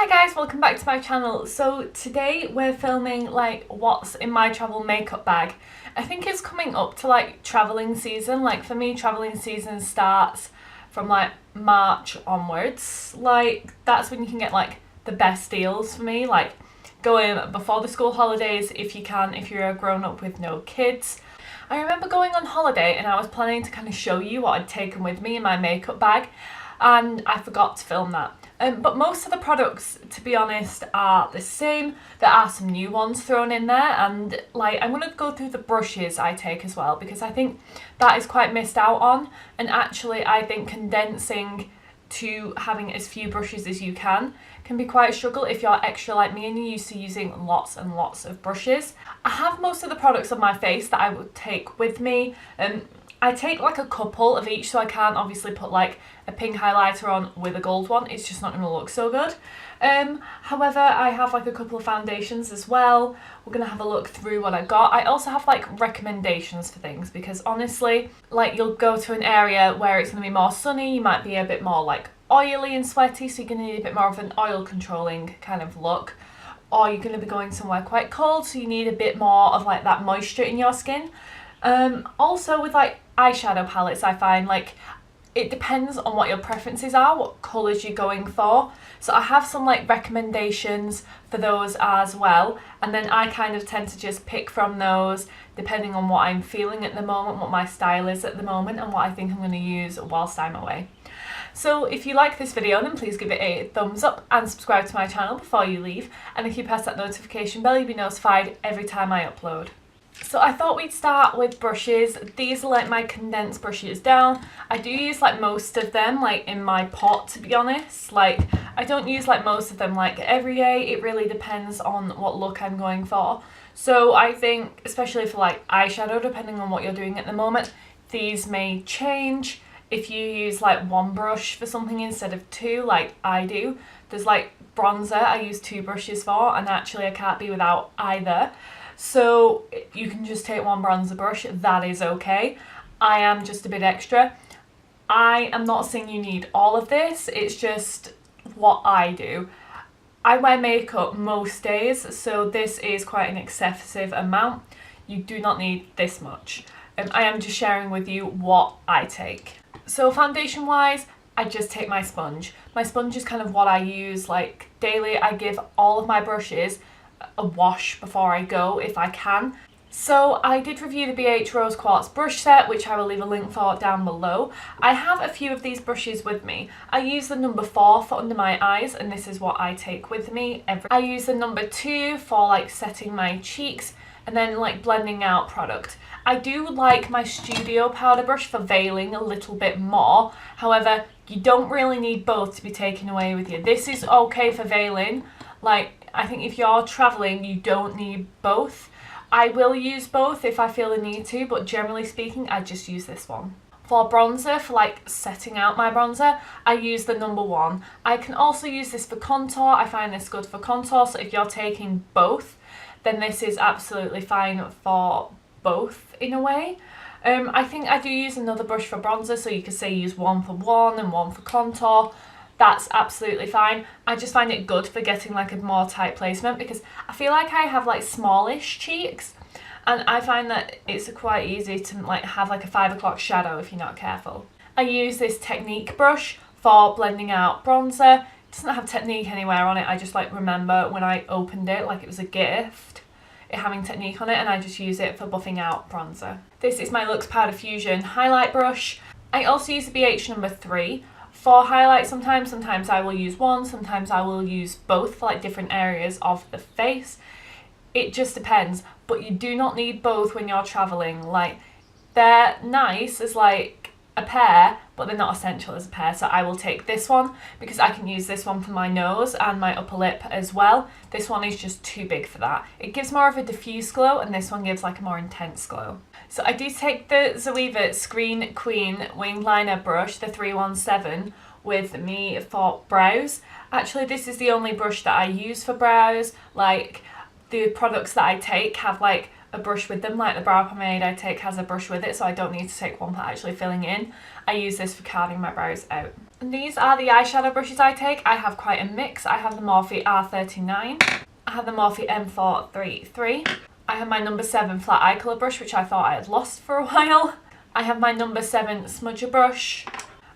Hi guys, welcome back to my channel. So today we're filming like what's in my travel makeup bag. I think it's coming up to like travelling season. Like for me, travelling season starts from like March onwards. Like that's when you can get like the best deals for me. Like go in before the school holidays if you can, if you're a grown up with no kids. I remember going on holiday and I was planning to kind of show you what I'd taken with me in my makeup bag, and I forgot to film that. But most of the products, to be honest, are the same. There are some new ones thrown in there, and like I'm going to go through the brushes I take as well, because I think that is quite missed out on. And actually I think condensing to having as few brushes as you can be quite a struggle if you're extra like me and you're used to using lots and lots of brushes. I have most of the products on my face that I would take with me. I take like a couple of each, so I can't obviously put like a pink highlighter on with a gold one. It's just not going to look so good. However, I have like a couple of foundations as well. We're going to have a look through what I got. I also have like recommendations for things, because honestly, like you'll go to an area where it's going to be more sunny, you might be a bit more like oily and sweaty, so you're going to need a bit more of an oil controlling kind of look. Or you're going to be going somewhere quite cold, so you need a bit more of like that moisture in your skin. Also with like eyeshadow palettes, I find like it depends on what your preferences are, what colours you're going for. So I have some like recommendations for those as well, and then I kind of tend to just pick from those depending on what I'm feeling at the moment, what my style is at the moment, and what I think I'm going to use whilst I'm away. So if you like this video, then please give it a thumbs up and subscribe to my channel before you leave, and if you press that notification bell, you'll be notified every time I upload. So I thought we'd start with brushes. These are like my condensed brushes down. I do use like most of them like in my pot, to be honest. Like I don't use like most of them like every day. It really depends on what look I'm going for. So I think especially for like eyeshadow, depending on what you're doing at the moment, these may change. If you use like one brush for something instead of two, like I do. There's like bronzer I use two brushes for, and actually I can't be without either. So you can just take one bronzer brush, that is okay. I am just a bit extra. I am not saying you need all of this, it's just what I do. I wear makeup most days, so this is quite an excessive amount. You do not need this much. I am just sharing with you what I take. So foundation wise, I just take my sponge. My sponge is kind of what I use like daily. I give all of my brushes a wash before I go if I can. So I did review the BH Rose Quartz brush set, which I will leave a link for down below. I have a few of these brushes with me. I use the number 4 for under my eyes, and this is what I take with me. I use the number 2 for like setting my cheeks and then like blending out product. I do like my Studio powder brush for veiling a little bit more. However, you don't really need both to be taken away with you. This is okay for veiling. Like I think if you're travelling, you don't need both. I will use both if I feel the need to, but generally speaking, I just use this one. For bronzer, for like setting out my bronzer, I use the number 1. I can also use this for contour. I find this good for contour, so if you're taking both, then this is absolutely fine for both in a way. I think I do use another brush for bronzer, so you could say use one for one and one for contour. That's absolutely fine. I just find it good for getting like a more tight placement, because I feel like I have like smallish cheeks, and I find that it's quite easy to like have like a 5 o'clock shadow if you're not careful. I use this Technique brush for blending out bronzer. It doesn't have Technique anywhere on it. I just like remember when I opened it like it was a gift, it having Technique on it, and I just use it for buffing out bronzer. This is my Lux Powder Fusion highlight brush. I also use the BH number 3. For highlight, sometimes I will use one, sometimes I will use both for like different areas of the face. It just depends, but you do not need both when you're travelling. Like they're nice as like a pair, but they're not essential as a pair. So I will take this one because I can use this one for my nose and my upper lip as well. This one is just too big for that. It gives more of a diffuse glow, and this one gives like a more intense glow. So I do take the Zoeva Screen Queen Winged Liner brush, the 317, with me for brows. Actually, this is the only brush that I use for brows. Like the products that I take have like a brush with them, like the brow pomade I take has a brush with it, so I don't need to take one for actually filling in. I use this for carving my brows out. And these are the eyeshadow brushes I take. I have quite a mix. I have the Morphe R39. I have the Morphe M433. I have my number 7 flat eye colour brush, which I thought I had lost for a while. I have my number 7 smudger brush.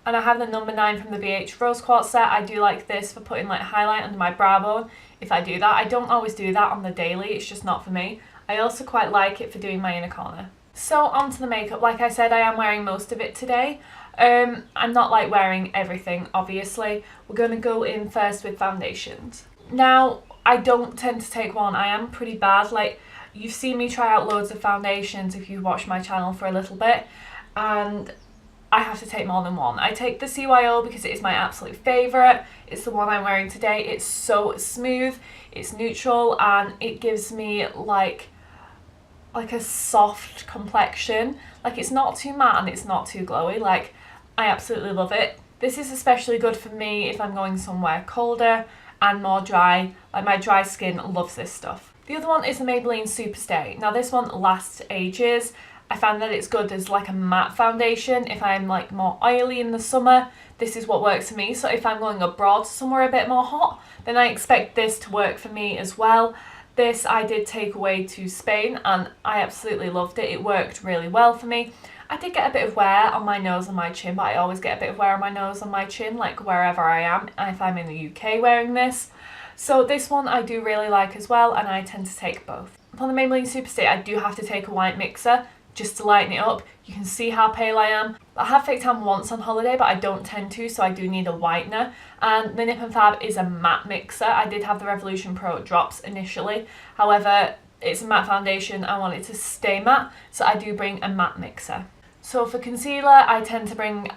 And I have the number 9 from the BH Rose Quartz set. I do like this for putting like highlight under my brow bone if I do that. I don't always do that on the daily, it's just not for me. I also quite like it for doing my inner corner. So onto the makeup. Like I said, I am wearing most of it today. I'm not like wearing everything, obviously. We're going to go in first with foundations. Now, I don't tend to take one. I am pretty bad. Like, you've seen me try out loads of foundations if you've watched my channel for a little bit. And I have to take more than one. I take the CYO because it is my absolute favourite. It's the one I'm wearing today. It's so smooth, it's neutral, and it gives me like a soft complexion. Like, it's not too matte and it's not too glowy. Like, I absolutely love it. This is especially good for me if I'm going somewhere colder and more dry. Like, my dry skin loves this stuff. The other one is the Maybelline Superstay. Now this one lasts ages. I find that it's good as like a matte foundation. If I'm like more oily in the summer, this is what works for me. So if I'm going abroad somewhere a bit more hot, then I expect this to work for me as well. This I did take away to Spain and I absolutely loved it. It worked really well for me. I did get a bit of wear on my nose and my chin, but I always get a bit of wear on my nose and my chin, like wherever I am, if I'm in the UK wearing this. So this one I do really like as well, and I tend to take both. For the Maybelline Superstay, I do have to take a white mixer just to lighten it up. You can see how pale I am. I have fake tan once on holiday, but I don't tend to, so I do need a whitener. And the Nip and Fab is a matte mixer. I did have the Revolution Pro drops initially. However, it's a matte foundation. I want it to stay matte, so I do bring a matte mixer. So for concealer, I tend to bring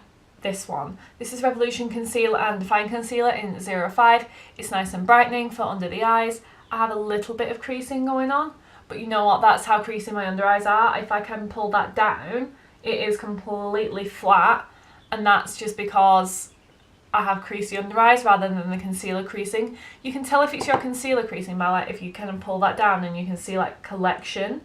this one. This is Revolution Conceal and Define Concealer in 05. It's nice and brightening for under the eyes. I have a little bit of creasing going on, but you know what, that's how creasy my under eyes are. If I can pull that down, it is completely flat, and that's just because I have creasy under eyes rather than the concealer creasing. You can tell if it's your concealer creasing by like if you kind of pull that down and you can see like collection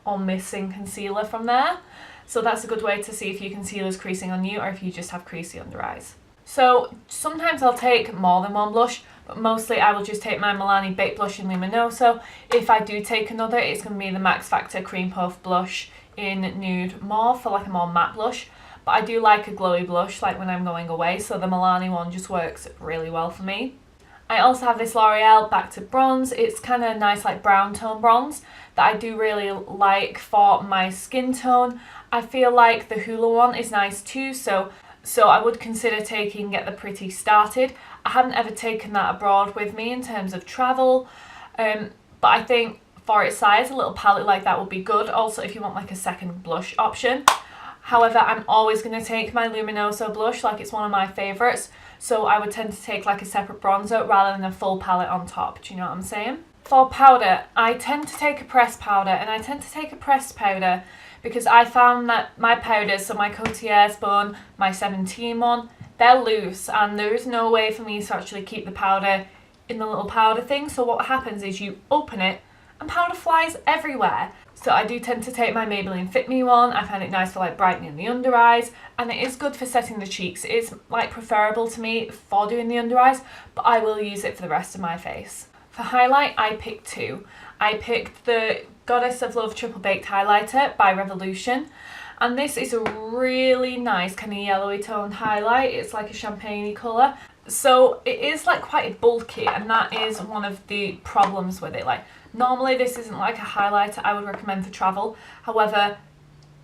or missing concealer from there. So that's a good way to see if your concealer's creasing on you or if you just have creasy under eyes. So sometimes I'll take more than one blush, but mostly I will just take my Milani Baked Blush in Luminoso. If I do take another, it's going to be the Max Factor Cream Puff Blush in Nude Mauve for like a more matte blush. But I do like a glowy blush like when I'm going away, so the Milani one just works really well for me. I also have this L'Oreal Back to Bronze. It's kind of nice like brown tone bronze that I do really like for my skin tone. I feel like the Hoola one is nice too, so I would consider taking Get the Pretty started. I haven't ever taken that abroad with me in terms of travel, but I think for its size, a little palette like that would be good. Also, if you want like a second blush option. However, I'm always going to take my Luminoso blush, like it's one of my favourites, so I would tend to take like a separate bronzer rather than a full palette on top. Do you know what I'm saying? For powder, I tend to take a pressed powder, and I tend to take a pressed powder because I found that my powders, so my Cotier's Bone, my 17 one, they're loose and there is no way for me to actually keep the powder in the little powder thing. So what happens is you open it and powder flies everywhere. So I do tend to take my Maybelline Fit Me one. I find it nice for like brightening the under eyes, and it is good for setting the cheeks. It is like preferable to me for doing the under eyes, but I will use it for the rest of my face. For highlight, I picked two. I picked the Goddess of Love Triple Baked Highlighter by Revolution, and this is a really nice kind of yellowy toned highlight. It's like a champagne colour, so it is like quite bulky, and that is one of the problems with it. Like normally this isn't like a highlighter I would recommend for travel, however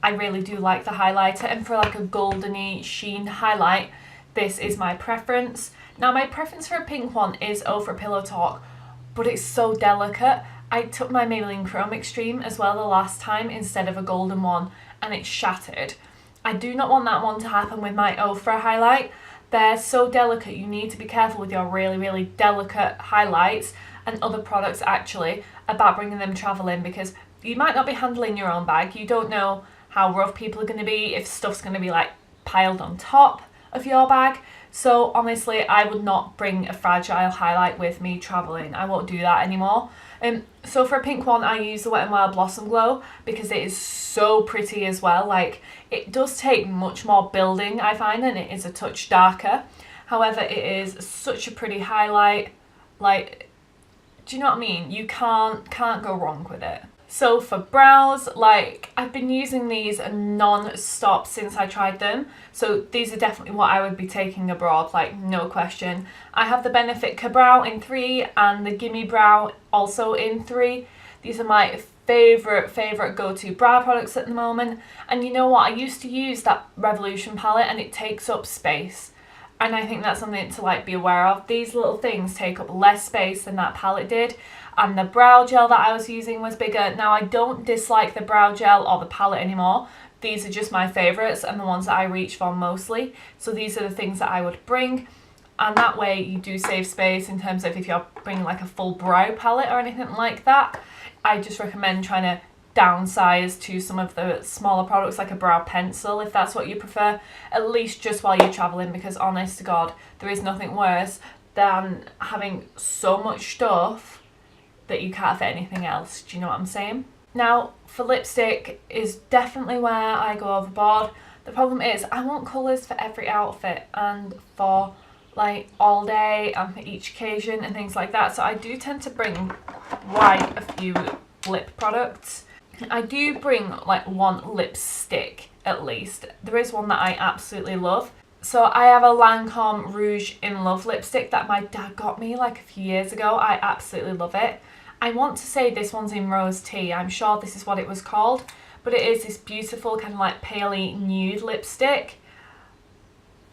I really do like the highlighter, and for like a goldeny sheen highlight, this is my preference. Now my preference for a pink one is for Pillow Talk, but it's so delicate. I took my Maybelline Chrome Extreme as well the last time instead of a golden one, and it shattered. I do not want that one to happen with my Ofra highlight. They're so delicate, you need to be careful with your really, really delicate highlights and other products actually about bringing them travelling, because you might not be handling your own bag. You don't know how rough people are going to be, if stuff's going to be like piled on top of your bag. So honestly, I would not bring a fragile highlight with me travelling. I won't do that anymore. So for a pink one, I use the Wet n Wild Blossom Glow because it is so pretty as well. Like, it does take much more building, I find, and it is a touch darker. However, it is such a pretty highlight. Like, do you know what I mean? You can't go wrong with it. So for brows, like, I've been using these non-stop since I tried them. So these are definitely what I would be taking abroad, like, no question. I have the Benefit Brow in 3 and the Gimme Brow also in 3. These are my favourite go-to brow products at the moment. And you know what? I used to use that Revolution palette and it takes up space. And I think that's something to like be aware of. These little things take up less space than that palette did. And the brow gel that I was using was bigger. Now, I don't dislike the brow gel or the palette anymore. These are just my favourites and the ones that I reach for mostly. So these are the things that I would bring. And that way you do save space in terms of if you're bringing like a full brow palette or anything like that. I just recommend trying to downsize to some of the smaller products like a brow pencil if that's what you prefer, at least just while you're travelling, because honest to God, there is nothing worse than having so much stuff that you can't fit anything else. Do you know what I'm saying? Now, for lipstick is definitely where I go overboard. The problem is I want colours for every outfit and for like all day and for each occasion and things like that. So I do tend to bring quite a few lip products. I do bring like one lipstick at least. There is one that I absolutely love. So I have a Lancome Rouge in Love lipstick that my dad got me like a few years ago. I absolutely love it. I want to say this one's in Rose Tea. I'm sure this is what it was called. But it is this beautiful kind of like paley nude lipstick.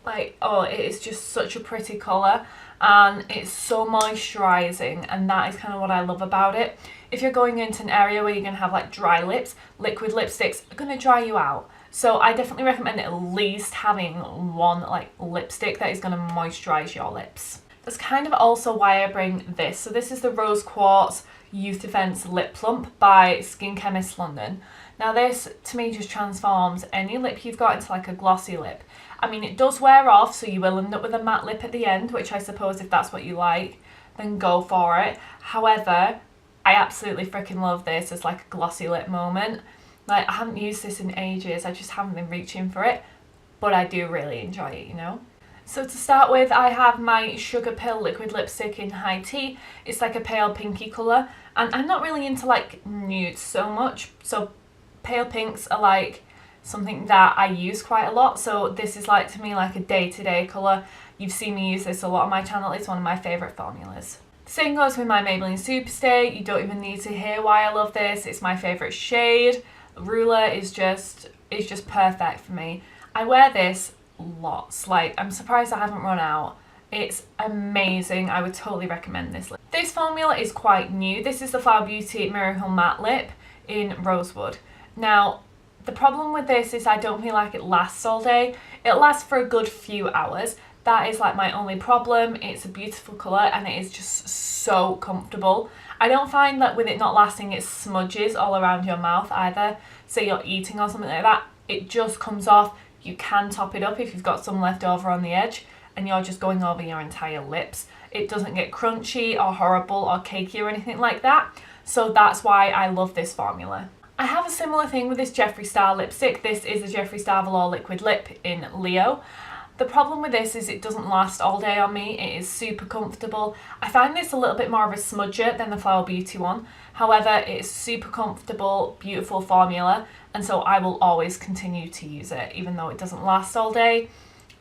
Like, oh, it is just such a pretty colour. And it's so moisturising. And that is kind of what I love about it. If you're going into an area where you're going to have like dry lips, liquid lipsticks are going to dry you out. So I definitely recommend at least having one like lipstick that is going to moisturise your lips. That's kind of also why I bring this. So this is the Rose Quartz Youth Defence Lip Plump by Skin Chemist London. Now this to me just transforms any lip you've got into like a glossy lip. I mean, it does wear off, so you will end up with a matte lip at the end, which I suppose if that's what you like, then go for it. However, I absolutely freaking love this as like a glossy lip moment. Like, I haven't used this in ages, I just haven't been reaching for it, but I do really enjoy it, you know? So to start with, I have my Sugar Pill liquid lipstick in High Tea. It's like a pale pinky colour, and I'm not really into like nudes so much, so pale pinks are like something that I use quite a lot. So this is like to me like a day-to-day colour. You've seen me use this a lot on my channel. It's one of my favourite formulas. Same goes with my Maybelline Superstay. You don't even need to hear why I love this. It's my favourite shade. Ruler is just perfect for me. I wear this lots. Like, I'm surprised I haven't run out. It's amazing. I would totally recommend this lip. This formula is quite new. This is the Flower Beauty Miracle Matte Lip in Rosewood. Now, the problem with this is I don't feel like it lasts all day. It lasts for a good few hours. That is like my only problem. It's a beautiful colour and it is just so comfortable. I don't find that with it not lasting it smudges all around your mouth either. Say you're eating or something like that, it just comes off. You can top it up if you've got some left over on the edge and you're just going over your entire lips. It doesn't get crunchy or horrible or cakey or anything like that. So that's why I love this formula. I have a similar thing with this Jeffree Star lipstick. This is the Jeffree Star Velour Liquid Lip in Leo. The problem with this is it doesn't last all day on me. It is super comfortable. I find this a little bit more of a smudger than the Flower Beauty one. However, it's super comfortable, beautiful formula, and so I will always continue to use it even though it doesn't last all day,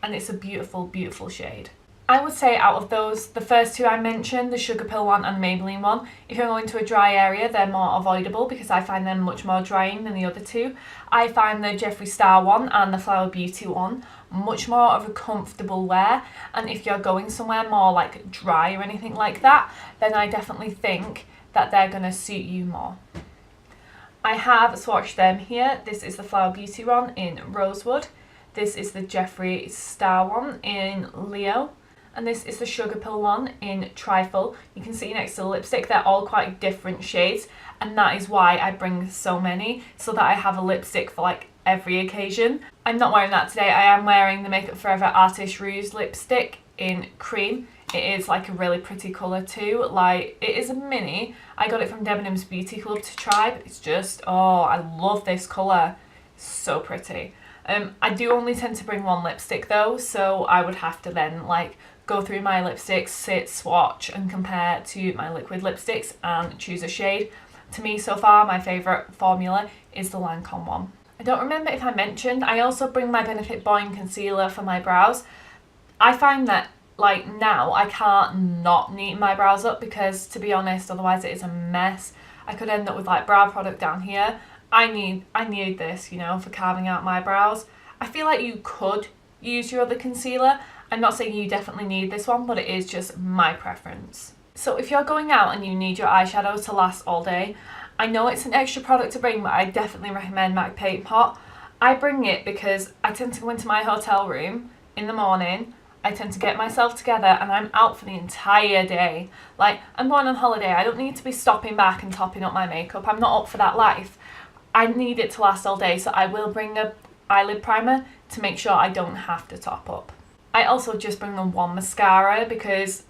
and it's a beautiful, beautiful shade. I would say out of those, the first two I mentioned, the Sugar Pill one and the Maybelline one, if you're going to a dry area, they're more avoidable because I find them much more drying than the other two. I find the Jeffree Star one and the Flower Beauty one much more of a comfortable wear, and if you're going somewhere more like dry or anything like that, then I definitely think that they're going to suit you more. I have swatched them here. This is the Flower Beauty one in Rosewood. This is the Jeffree Star one in Leo. And this is the Sugar Pill one in Trifle. You can see next to the lipstick, they're all quite different shades. And that is why I bring so many, so that I have a lipstick for like every occasion. I'm not wearing that today. I am wearing the Makeup Forever Artist Rouge lipstick in Cream. It is like a really pretty colour too. Like, it is a mini. I got it from Debenhams Beauty Club to try, but it's just, oh, I love this colour. It's so pretty. I do only tend to bring one lipstick though, so I would have to then like go through my lipsticks, sit, swatch and compare to my liquid lipsticks and choose a shade. To me so far, my favourite formula is the Lancome one. I don't remember if I mentioned, I also bring my Benefit Boing Concealer for my brows. I find that like now I can't not neaten my brows up because, to be honest, otherwise it is a mess. I could end up with like brow product down here. I need this, you know, for carving out my brows. I feel like you could use your other concealer. I'm not saying you definitely need this one, but it is just my preference. So if you're going out and you need your eyeshadow to last all day, I know it's an extra product to bring, but I definitely recommend MAC Paint Pot. I bring it because I tend to go into my hotel room in the morning, I tend to get myself together and I'm out for the entire day. Like, I'm going on holiday, I don't need to be stopping back and topping up my makeup. I'm not up for that life. I need it to last all day, so I will bring a eyelid primer to make sure I don't have to top up. I also just bring the one mascara because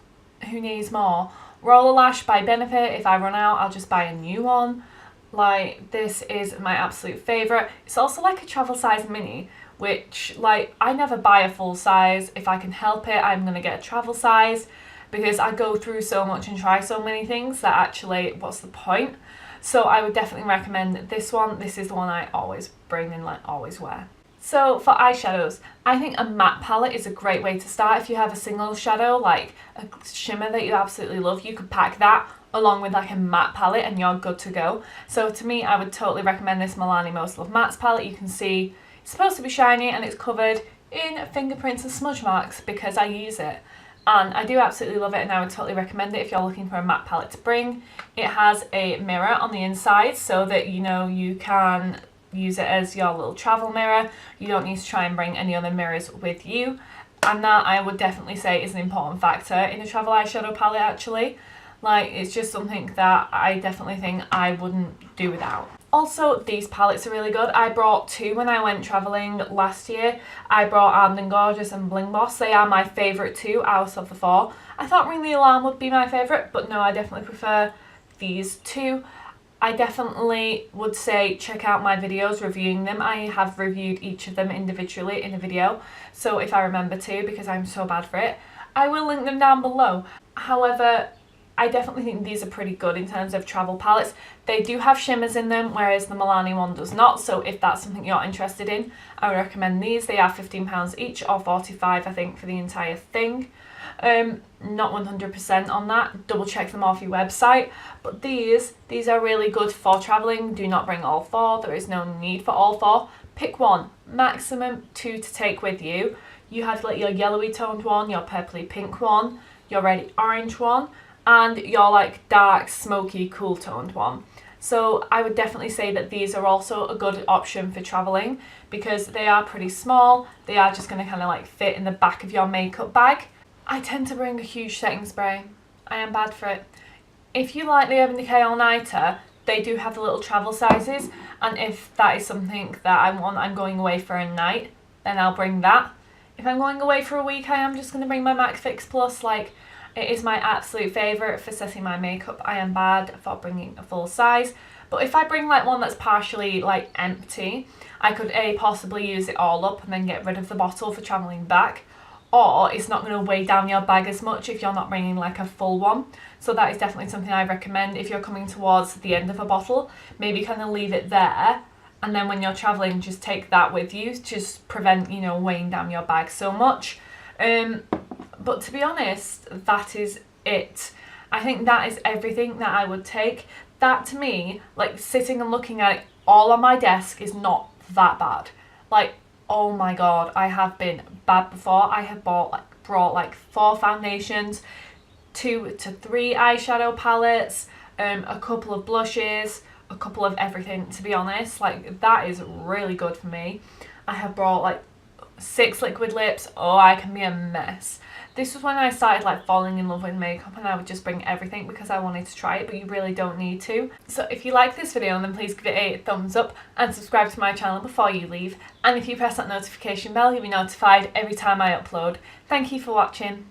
who needs more? Roller Lash by Benefit, if I run out I'll just buy a new one. Like, this is my absolute favourite. It's also like a travel size mini, which like I never buy a full size. If I can help it, I'm going to get a travel size because I go through so much and try so many things that actually what's the point? So I would definitely recommend this one. This is the one I always bring and like always wear. So for eyeshadows, I think a matte palette is a great way to start. If you have a single shadow, like a shimmer that you absolutely love, you could pack that along with like a matte palette and you're good to go. So to me, I would totally recommend this Milani Most Love Mattes palette. You can see it's supposed to be shiny and it's covered in fingerprints and smudge marks because I use it. And I do absolutely love it and I would totally recommend it if you're looking for a matte palette to bring. It has a mirror on the inside so that you know you can use it as your little travel mirror. You don't need to try and bring any other mirrors with you. And that I would definitely say is an important factor in a travel eyeshadow palette actually. Like, it's just something that I definitely think I wouldn't do without. Also, these palettes are really good. I brought two when I went travelling last year. I brought Armed and Gorgeous and Bling Boss. They are my favourite two out of the four. I thought Ring the Alarm would be my favourite, but no, I definitely prefer these two. I definitely would say check out my videos reviewing them. I have reviewed each of them individually in a video, so if I remember to, because I'm so bad for it, I will link them down below. However, I definitely think these are pretty good in terms of travel palettes. They do have shimmers in them, whereas the Milani one does not, so if that's something you're interested in, I would recommend these. They are £15 each, or $45 I think for the entire thing. Not 100% on that, double check them off your website, but these are really good for travelling. Do not bring all four, there is no need for all four. Pick one, maximum two to take with you. You have like your yellowy toned one, your purpley pink one, your red orange one, and your like dark smoky cool toned one. So I would definitely say that these are also a good option for travelling because they are pretty small. They are just going to kind of like fit in the back of your makeup bag. I tend to bring a huge setting spray. I am bad for it. If you like the Urban Decay All Nighter, they do have the little travel sizes, and if that is something that I want, I'm going away for a night, then I'll bring that. If I'm going away for a week, I am just going to bring my MAC Fix Plus. Like, it is my absolute favourite for setting my makeup. I am bad for bringing a full size, but if I bring like one that's partially like empty, I could possibly use it all up and then get rid of the bottle for travelling back, or it's not going to weigh down your bag as much if you're not bringing like a full one. So that is definitely something I recommend. If you're coming towards the end of a bottle, maybe kind of leave it there, and then when you're travelling just take that with you, just prevent, you know, weighing down your bag so much. But to be honest, that is it. I think that is everything that I would take. That to me, like sitting and looking at it all on my desk is not that bad. Like, oh my god, I have been bad before. I have brought like 4 foundations, 2 to 3 eyeshadow palettes, a couple of blushes, a couple of everything, to be honest. Like, that is really good for me. I have brought like 6 liquid lips. Oh, I can be a mess. This was when I started like falling in love with makeup, and I would just bring everything because I wanted to try it, but you really don't need to. So if you like this video, then please give it a thumbs up and subscribe to my channel before you leave. And if you press that notification bell, you'll be notified every time I upload. Thank you for watching.